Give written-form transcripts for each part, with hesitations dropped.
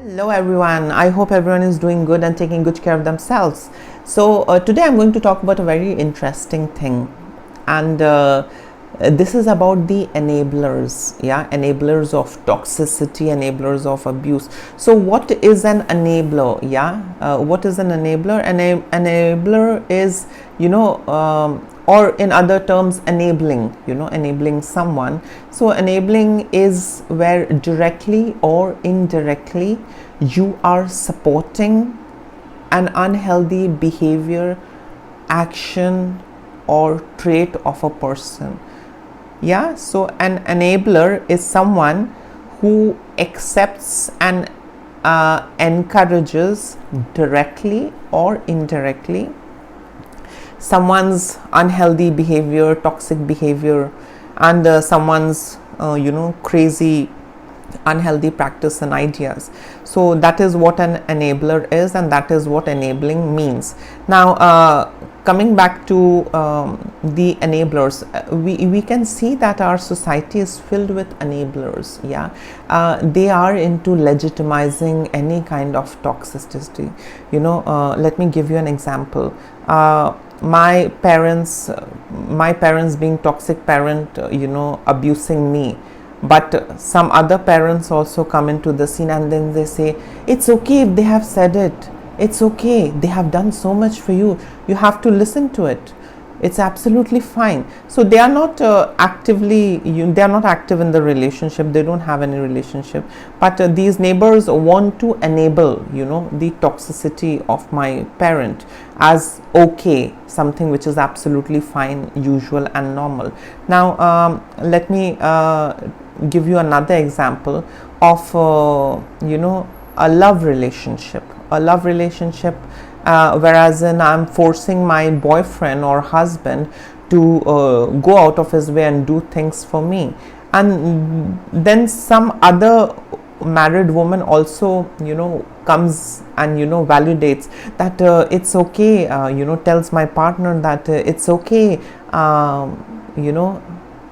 Hello everyone, I hope everyone is doing good and taking good care of themselves. So today I'm going to talk about a very interesting thing, and this is about the enablers. Enablers of toxicity, enablers of abuse. So what is an enabler? What is an enabler? An enabler is, or in other terms, enabling, enabling someone. So enabling is where directly or indirectly you are supporting an unhealthy behavior, action, or trait of a person. So an enabler is someone who accepts and encourages directly or indirectly someone's unhealthy behavior, toxic behavior, and someone's crazy unhealthy practice and ideas. So that is what an enabler is, and that is what enabling means. Now coming back to the enablers, we can see that our society is filled with enablers. They are into legitimizing any kind of toxicity. Let me give you an example. My parents being toxic parent, abusing me, but some other parents also come into the scene, and then they say, it's okay if they have said it, it's okay, they have done so much for you, you have to listen to it, it's absolutely fine. So they are not actively, they are not active in the relationship, they don't have any relationship, but these neighbors want to enable the toxicity of my parent as okay, something which is absolutely fine, usual and normal. Now let me give you another example of a love relationship, whereas I'm forcing my boyfriend or husband to go out of his way and do things for me, and then some other married woman also comes and validates that it's okay, tells my partner that it's okay,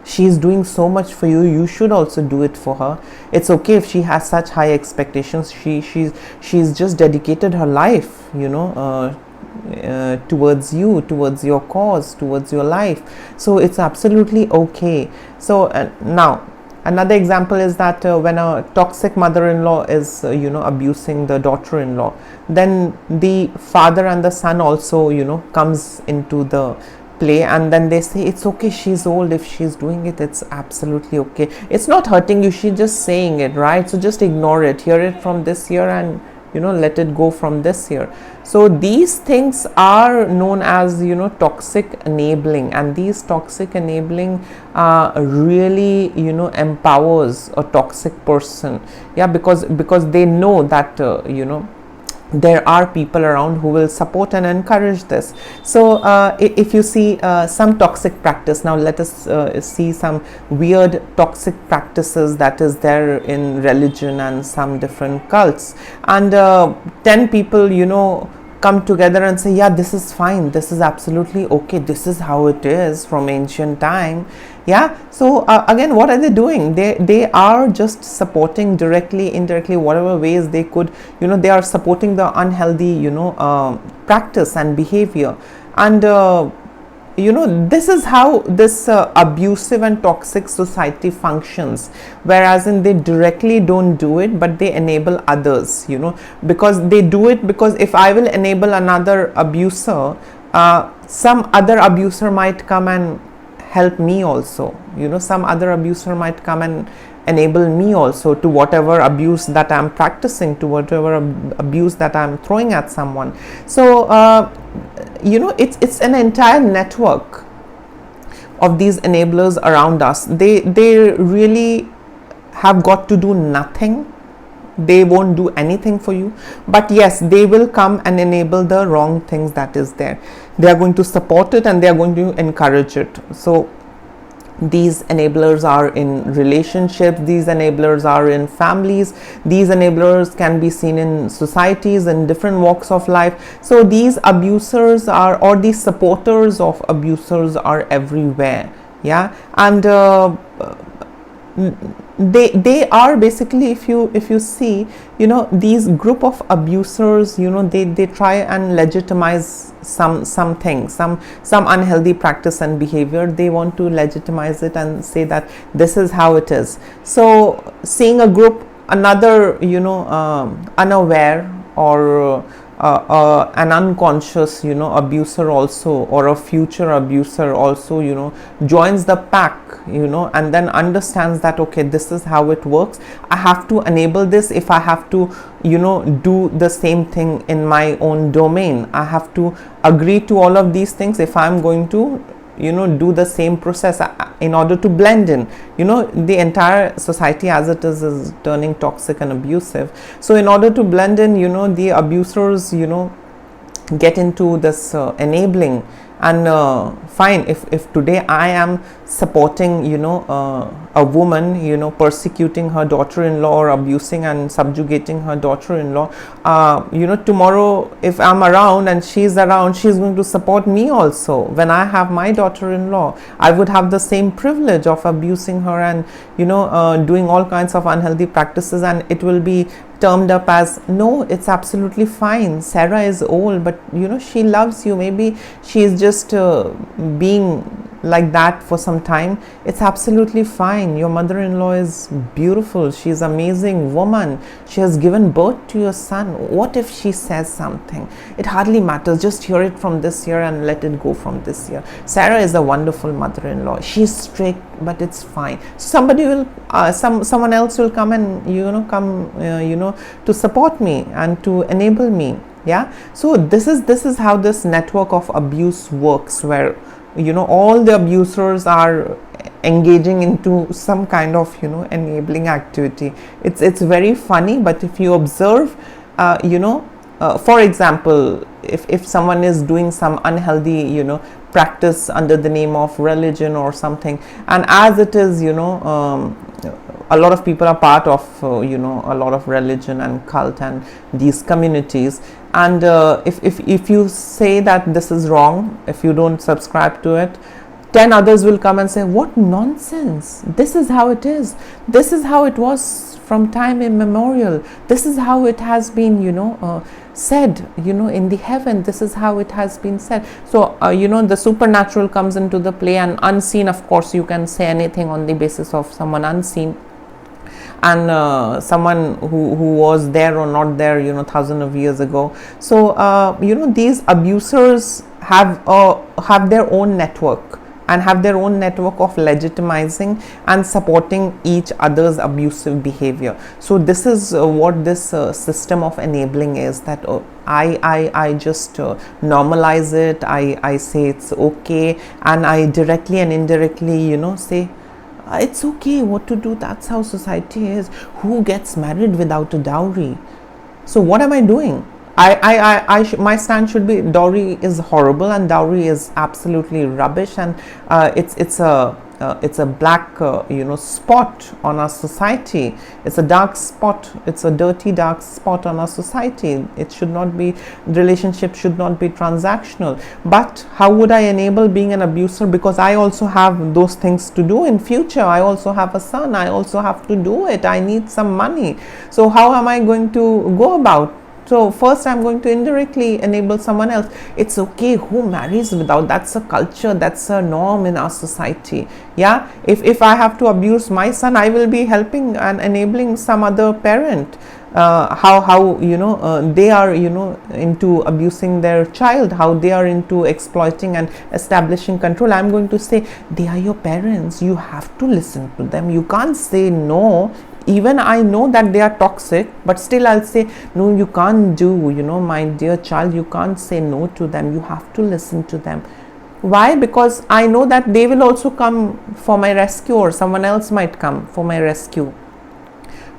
she's doing so much for you, you should also do it for her. It's okay if she has such high expectations, she's just dedicated her life towards you, towards your cause, towards your life, so it's absolutely okay. So now another example is that when a toxic mother-in-law is abusing the daughter-in-law, then the father and the son also comes into the play, and then they say, it's okay, she's old, if she's doing it, it's absolutely okay, it's not hurting you, she's just saying it, right? So just ignore it, hear it from this ear and let it go from this ear. So these things are known as toxic enabling, and these toxic enabling really empowers a toxic person, because they know that there are people around who will support and encourage this. So if you see some toxic practice, now let us see some weird toxic practices that is there in religion and some different cults, and 10 people come together and say, yeah, this is fine, this is absolutely okay, this is how it is from ancient time. So again, what are they doing? They are just supporting directly, indirectly, whatever ways they could, they are supporting the unhealthy practice and behavior, and this is how this abusive and toxic society functions, whereas they directly don't do it, but they enable others, because they do it, because if I will enable another abuser, some other abuser might come and help me also, some other abuser might come and enable me also to whatever abuse that I'm practicing, to whatever abuse that I'm throwing at someone. So it's an entire network of these enablers around us. They really have got to do nothing, they won't do anything for you, but yes, they will come and enable the wrong things that is there. They are going to support it and they are going to encourage it. So these enablers are in relationships, these enablers are in families, these enablers can be seen in societies in different walks of life. So these abusers are, or these supporters of abusers are everywhere. And they are basically, if you see, these group of abusers, they try and legitimize something, some unhealthy practice and behavior. They want to legitimize it and say that this is how it is. So seeing a group, another unaware or an unconscious abuser also, or a future abuser also joins the pack, and then understands that, okay, this is how it works. I have to enable this. If I have to do the same thing in my own domain, I have to agree to all of these things if I'm going to do the same process in order to blend in. The entire society as it is turning toxic and abusive. So in order to blend in, the abusers get into this enabling. And fine, if today I am supporting a woman persecuting her daughter-in-law or abusing and subjugating her daughter-in-law, tomorrow if I'm around and she's around, she's going to support me also. When I have my daughter-in-law, I would have the same privilege of abusing her and doing all kinds of unhealthy practices, and it will be termed up as, no, it's absolutely fine, Sarah is old, but she loves you. Maybe she is just being like that for some time. It's absolutely fine. Your mother-in-law is beautiful, she's an amazing woman, she has given birth to your son. What if she says something? It hardly matters, just hear it from this ear and let it go from this ear. Sarah is a wonderful mother-in-law, she's strict, but it's fine. Somebody will someone else will come and to support me and to enable me. Yeah, so this is how this network of abuse works, where all the abusers are engaging into some kind of enabling activity. It's very funny, but if you observe, for example, if someone is doing some unhealthy practice under the name of religion or something, and as it is a lot of people are part of a lot of religion and cult and these communities, and if you say that this is wrong, if you don't subscribe to it, 10 others will come and say, what nonsense, this is how it is, this is how it was from time immemorial, this is how it has been said in the heaven, this is how it has been said. So the supernatural comes into the play, and unseen, of course, you can say anything on the basis of someone unseen, and someone who was there or not there thousands of years ago. So these abusers have their own network, and have their own network of legitimizing and supporting each other's abusive behavior. So this is what this system of enabling is, that I just normalize it, I say it's okay, and I directly and indirectly say it's okay what to do, that's how society is. Who gets married without a dowry? So what am I doing? My stand should be, dowry is horrible and dowry is absolutely rubbish, and it's a black spot on our society. It's a dark spot, it's a dirty dark spot on our society. It should not be, relationship should not be transactional. But how would I enable being an abuser? Because I also have those things to do in future. I also have a son, I also have to do it, I need some money. So how am I going to go about? So first I'm going to indirectly enable someone else. It's okay who marries without, that's a culture, that's a norm in our society. Yeah, if I have to abuse my son, I will be helping and enabling some other parent. How they are into abusing their child, how they are into exploiting and establishing control. I'm going to say, they are your parents, you have to listen to them, you can't say no. Even I know that they are toxic, but still I'll say, no, you can't do, my dear child, you can't say no to them, you have to listen to them. Why? Because I know that they will also come for my rescue, or someone else might come for my rescue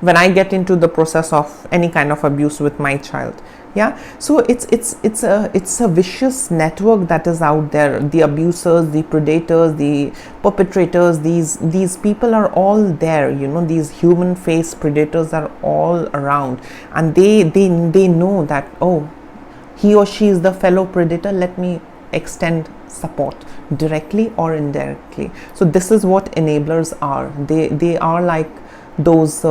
when I get into the process of any kind of abuse with my child. Yeah, so it's a vicious network that is out there. The abusers, the predators, the perpetrators, these people are all there. These human face predators are all around, and they know that, oh, he or she is the fellow predator, let me extend support, directly or indirectly. So this is what enablers are. They are like those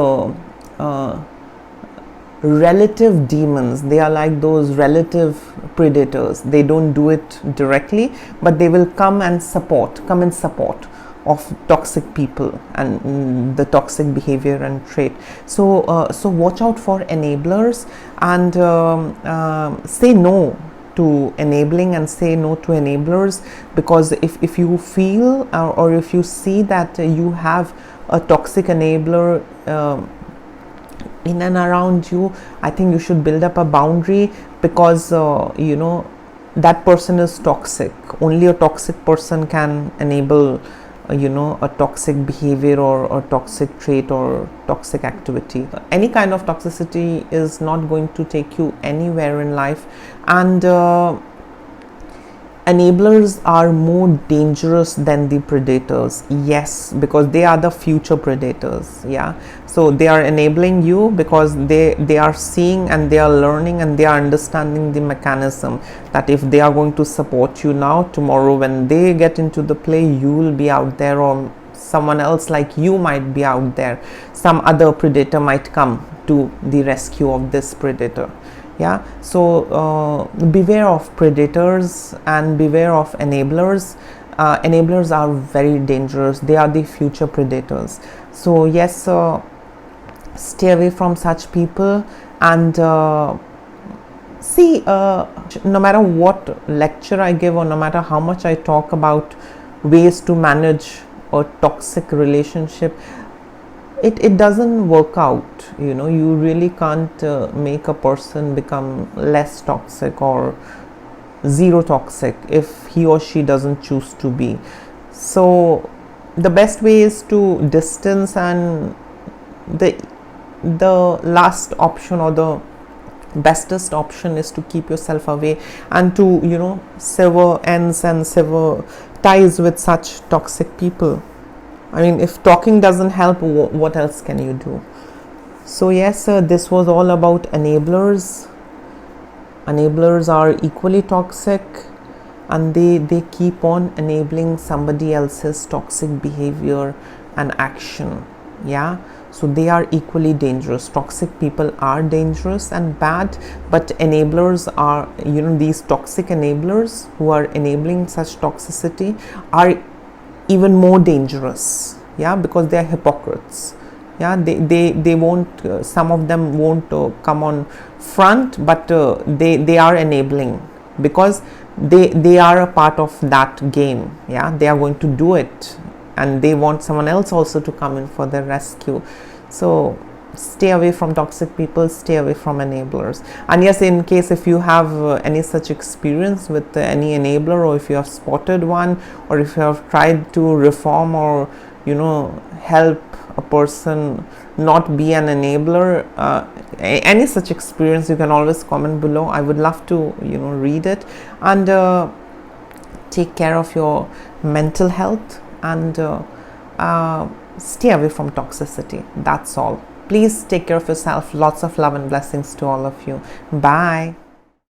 relative demons. They are like those relative predators. They don't do it directly, but they will come in support of toxic people and the toxic behavior and trait. So so watch out for enablers, and say no to enabling and say no to enablers, because if you feel or if you see that you have a toxic enabler in and around you, I think you should build up a boundary, because you know, that person is toxic. Only a toxic person can enable you know, a toxic behavior or toxic trait or toxic activity. Any kind of toxicity is not going to take you anywhere in life, and enablers are more dangerous than the predators. Yes, because they are the future predators. Yeah, so they are enabling you because they are seeing and they are learning and they are understanding the mechanism that if they are going to support you now, tomorrow when they get into the play, you will be out there, or someone else like you might be out there. Some other predator might come to the rescue of this predator. Yeah, so beware of predators and beware of enablers. Enablers are very dangerous. They are the future predators. So yes, stay away from such people. And see, no matter what lecture I give, or no matter how much I talk about ways to manage a toxic relationship, it doesn't work out. You know, you really can't make a person become less toxic or zero toxic if he or she doesn't choose to be. So the best way is to distance, and the last option or the bestest option is to keep yourself away and to, you know, sever ends and sever ties with such toxic people. I mean, if talking doesn't help, what else can you do? So yes, this was all about enablers. Enablers are equally toxic, and they keep on enabling somebody else's toxic behavior and action. Yeah, so they are equally dangerous. Toxic people are dangerous and bad, but enablers are, you know, these toxic enablers who are enabling such toxicity are even more dangerous. Yeah, because they are hypocrites. Yeah, they won't, some of them won't come on front, but they are enabling because they are a part of that game. Yeah, they are going to do it, and they want someone else also to come in for their rescue. So stay away from toxic people, stay away from enablers. And yes, in case if you have any such experience with any enabler, or if you have spotted one, or if you have tried to reform or, you know, help a person not be an enabler, any such experience, you can always comment below. I would love to, you know, read it. And take care of your mental health, and stay away from toxicity. That's all. Please take care of yourself. Lots of love and blessings to all of you. Bye.